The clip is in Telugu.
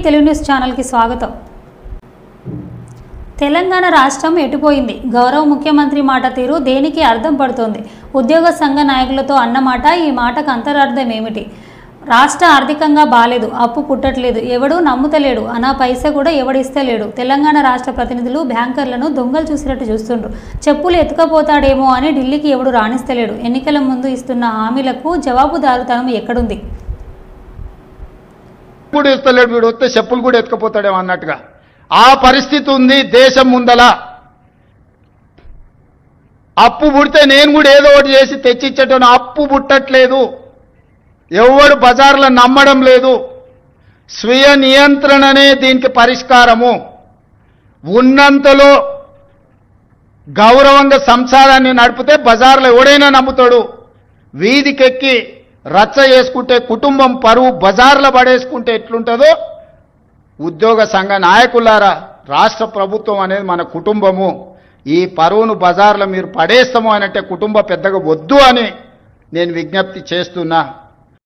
తెలుగు న్యూస్ ఛానల్కి స్వాగతం. తెలంగాణ రాష్ట్రం ఎటుపోయింది? గౌరవ ముఖ్యమంత్రి మాట తీరు దేనికి అర్థం పడుతోంది? ఉద్యోగ సంఘ నాయకులతో అన్నమాట, ఈ మాటకు అంతరార్థం ఏమిటి? రాష్ట్ర ఆర్థికంగా బాలేదు, అప్పు పుట్టట్లేదు, ఎవడూ నమ్ముతలేడు, అనా పైసా కూడా ఎవడిస్తలేడు. తెలంగాణ రాష్ట్ర ప్రతినిధులు బ్యాంకర్లను దొంగలు చూసినట్టు చూస్తుండ్రు. చెప్పులు ఎత్తుకపోతాడేమో అని ఢిల్లీకి ఎవడు రాణిస్తలేడు. ఎన్నికల ముందు ఇస్తున్న హామీలకు జవాబుదారుతనం ఎక్కడుంది? వీడు వస్తే చెప్పులు కూడా ఎత్తుకపోతాడేమో అన్నట్టుగా ఆ పరిస్థితి ఉంది దేశం ముందల. అప్పు పుడితే నేను కూడా ఏదో ఒకటి చేసి తెచ్చిచ్చేటోను. అప్పు పుట్టట్లేదు, ఎవడు బజార్లో నమ్మడం లేదు. స్వీయ నియంత్రణనే దీనికి పరిష్కారము. ఉన్నంతలో గౌరవంగా సంసారాన్ని నడిపితే బజార్లో ఎవడైనా నమ్ముతాడు. వీధికెక్కి రచ్చ చేసుకుంటే కుటుంబం పరువు బజార్లో పడేసుకుంటే ఎట్లుంటుందో, ఉద్యోగ సంఘ నాయకులారా, రాష్ట్ర ప్రభుత్వం అనేది మన కుటుంబము. ఈ పరువును బజార్లో మీరు పడేస్తాము అనంటే కుటుంబ పెద్దగా వద్దు అని నేను విజ్ఞప్తి చేస్తున్నా.